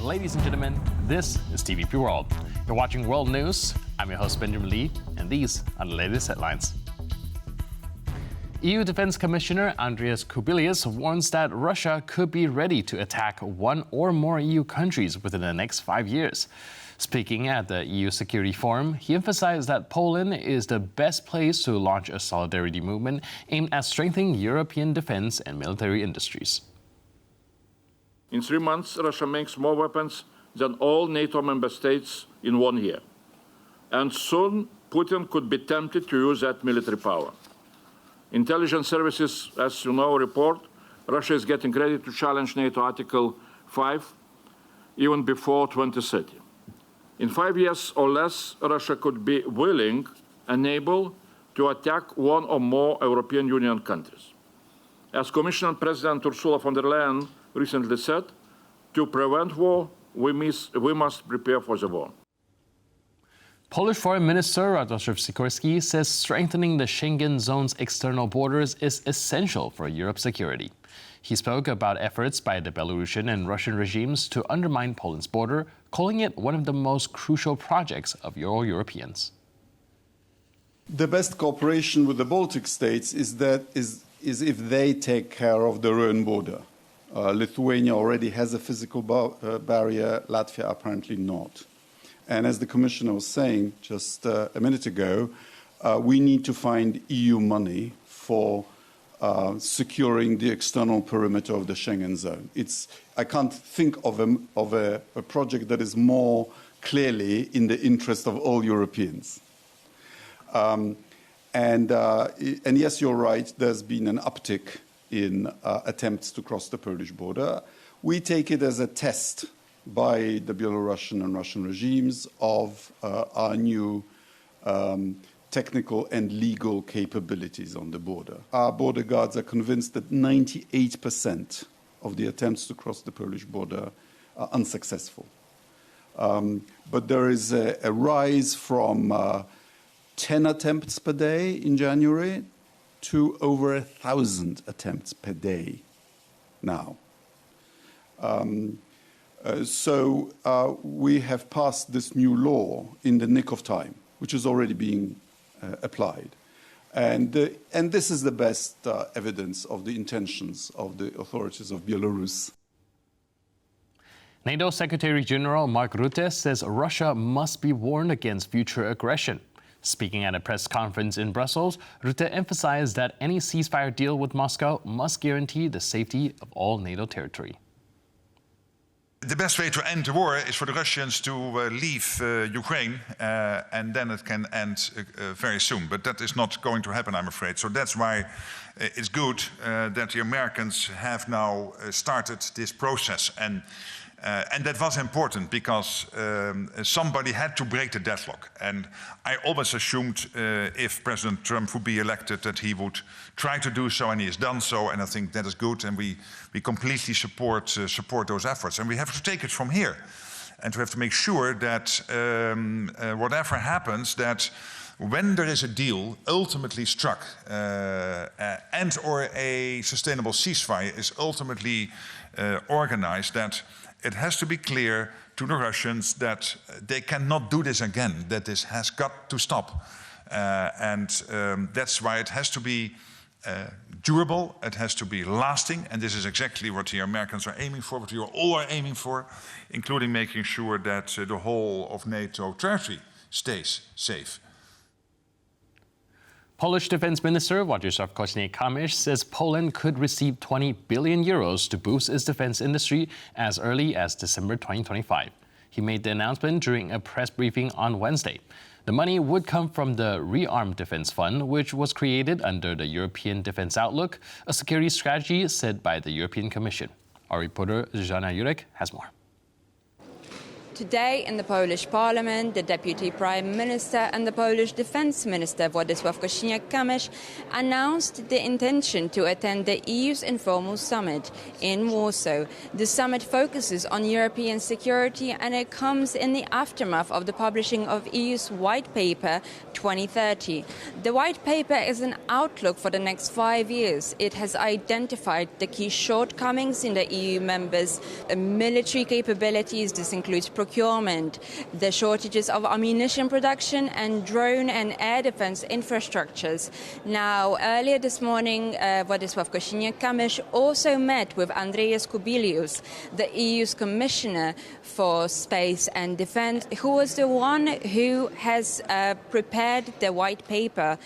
Ladies and gentlemen, this is TVP World. You're watching World News. I'm your host, Benjamin Lee, and these are the latest headlines. EU Defense Commissioner Andrius Kubilius warns that Russia could be ready to attack one or more EU countries within the next 5 years. Speaking at the EU Security Forum, he emphasized that Poland is the best place to launch a solidarity movement aimed at strengthening European defense and military industries. In 3 months, Russia makes more weapons than all NATO member states in 1 year. And soon, Putin could be tempted to use that military power. Intelligence services, as you know, report Russia is getting ready to challenge NATO Article 5 even before 2030. In 5 years or less, Russia could be willing and able to attack one or more European Union countries. As Commission President Ursula von der Leyen recently said, to prevent war, we must prepare for the war. Polish Foreign Minister Radosław Sikorski says strengthening the Schengen Zone's external borders is essential for Europe's security. He spoke about efforts by the Belarusian and Russian regimes to undermine Poland's border, calling it one of the most crucial projects of all Europeans. The best cooperation with the Baltic states is if they take care of their own border. Lithuania already has a physical barrier, Latvia apparently not. And as the Commissioner was saying just a minute ago, we need to find EU money for securing the external perimeter of the Schengen Zone. I can't think of a project that is more clearly in the interest of all Europeans. And yes, you're right, there's been an uptick in attempts to cross the Polish border. We take it as a test by the Belarusian and Russian regimes of our new technical and legal capabilities on the border. Our border guards are convinced that 98% of the attempts to cross the Polish border are unsuccessful. But there is a rise from 10 attempts per day in January to over 1,000 attempts per day now. So we have passed this new law in the nick of time, which is already being applied. And this is the best evidence of the intentions of the authorities of Belarus. NATO Secretary General Mark Rutte says Russia must be warned against future aggression. Speaking at a press conference in Brussels, Rutte emphasized that any ceasefire deal with Moscow must guarantee the safety of all NATO territory. The best way to end the war is for the Russians to leave Ukraine, and then it can end very soon. But that is not going to happen, I'm afraid. So that's why it's good that the Americans have now started this process. And that was important because somebody had to break the deadlock. And I always assumed if President Trump would be elected that he would try to do so, and he has done so. And I think that is good, and we completely support those efforts. And we have to take it from here. And we have to make sure that whatever happens, that when there is a deal ultimately struck and or a sustainable ceasefire is ultimately organized, that it has to be clear to the Russians that they cannot do this again, that this has got to stop. And that's why it has to be durable, it has to be lasting, and this is exactly what the Americans are aiming for, what we all are aiming for, including making sure that the whole of NATO territory stays safe. Polish Defense Minister Władysław Koźle-Kamysz says Poland could receive 20 billion euros to boost its defense industry as early as December 2025. He made the announcement during a press briefing on Wednesday. The money would come from the Rearmed Defense Fund, which was created under the European Defense Outlook, a security strategy set by the European Commission. Our reporter Zuzana Jurek has more. Today in the Polish Parliament, the Deputy Prime Minister and the Polish Defense Minister Władysław Kosiniak-Kamysz announced the intention to attend the EU's informal summit in Warsaw. The summit focuses on European security and it comes in the aftermath of the publishing of EU's White Paper 2030. The White Paper is an outlook for the next 5 years. It has identified the key shortcomings in the EU members' military capabilities. This includes procurement, the shortages of ammunition production and drone and air defense infrastructures. Now, earlier this morning, Władysław Kosiniak-Kamysz also met with Andrius Kubilius, the EU's Commissioner for Space and Defense, who was the one who has prepared the white paper.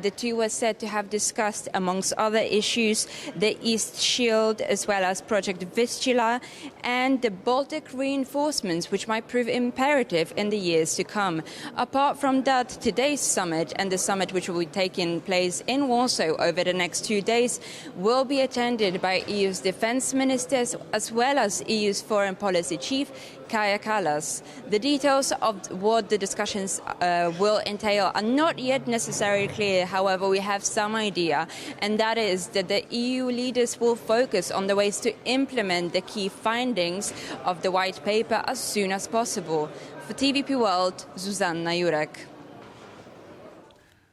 The two were said to have discussed, amongst other issues, the East Shield as well as Project Vistula and the Baltic reinforcements, which might prove imperative in the years to come. Apart from that, today's summit and the summit which will be taking place in Warsaw over the next 2 days will be attended by EU's defense ministers as well as EU's foreign policy chief, Kaja Kallas. The details of what the discussions will entail are not yet necessarily clear. However, we have some idea, and that is that the EU leaders will focus on the ways to implement the key findings of the white paper as soon as possible. For TVP World, Zuzanna Jurek.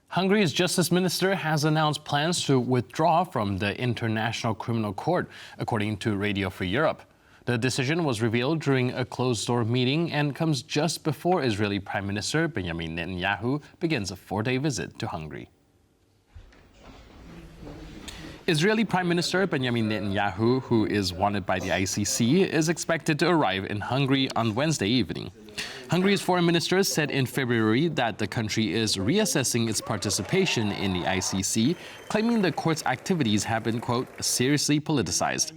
Hungary's justice minister has announced plans to withdraw from the International Criminal Court, according to Radio Free Europe. The decision was revealed during a closed-door meeting and comes just before Israeli Prime Minister Benjamin Netanyahu begins a 4-day visit to Hungary. Israeli Prime Minister Benjamin Netanyahu, who is wanted by the ICC, is expected to arrive in Hungary on Wednesday evening. Hungary's foreign minister said in February that the country is reassessing its participation in the ICC, claiming the court's activities have been, quote, seriously politicized.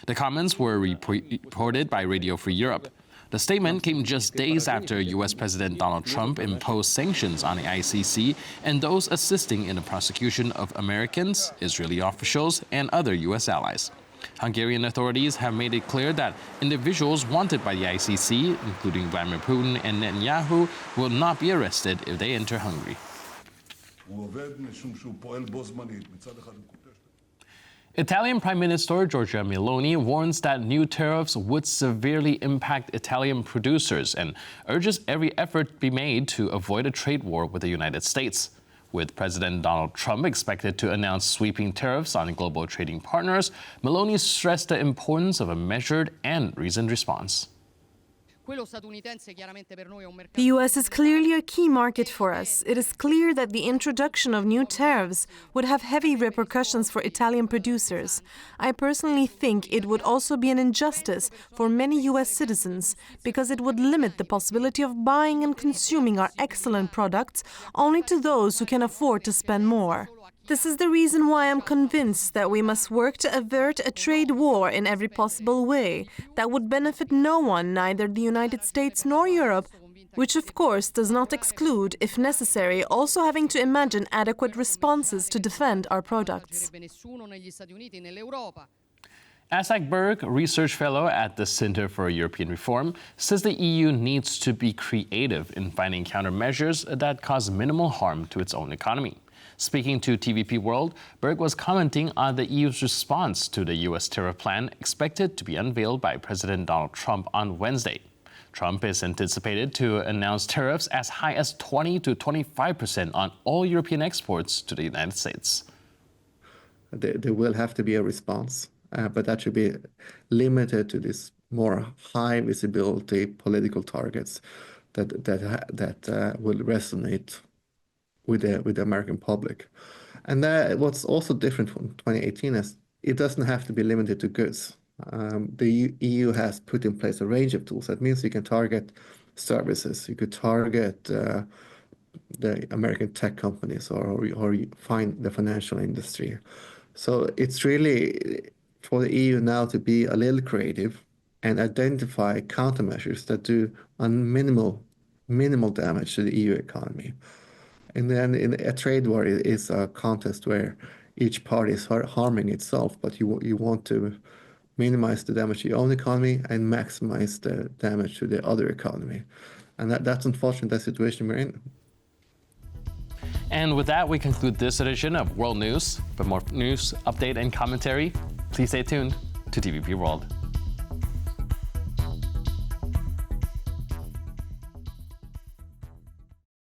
The comments were reported by Radio Free Europe. The statement came just days after U.S. President Donald Trump imposed sanctions on the ICC and those assisting in the prosecution of Americans, Israeli officials, and other U.S. allies. Hungarian authorities have made it clear that individuals wanted by the ICC, including Vladimir Putin and Netanyahu, will not be arrested if they enter Hungary. Italian Prime Minister Giorgia Meloni warns that new tariffs would severely impact Italian producers and urges every effort be made to avoid a trade war with the United States. With President Donald Trump expected to announce sweeping tariffs on global trading partners, Meloni stressed the importance of a measured and reasoned response. The U.S. is clearly a key market for us. It is clear that the introduction of new tariffs would have heavy repercussions for Italian producers. I personally think it would also be an injustice for many U.S. citizens because it would limit the possibility of buying and consuming our excellent products only to those who can afford to spend more. This is the reason why I'm convinced that we must work to avert a trade war in every possible way that would benefit no one, neither the United States nor Europe, which of course does not exclude, if necessary, also having to imagine adequate responses to defend our products. Asak Berg, research fellow at the Center for European Reform, says the EU needs to be creative in finding countermeasures that cause minimal harm to its own economy. Speaking to TVP World, Berg was commenting on the EU's response to the U.S. tariff plan expected to be unveiled by President Donald Trump on Wednesday. Trump is anticipated to announce tariffs as high as 20 to 25% on all European exports to the United States. There will have to be a response, but that should be limited to these more high visibility political targets that will resonate with the American public. And what's also different from 2018 is it doesn't have to be limited to goods. The EU has put in place a range of tools. That means you can target services, you could target the American tech companies or find the financial industry. So it's really for the EU now to be a little creative and identify countermeasures that do minimal damage to the EU economy. And then in a trade war is a contest where each party is harming itself, but you want to minimize the damage to your own economy and maximize the damage to the other economy. And that's unfortunate, that situation we're in. And with that, we conclude this edition of World News. For more news, update, and commentary, please stay tuned to TVP World.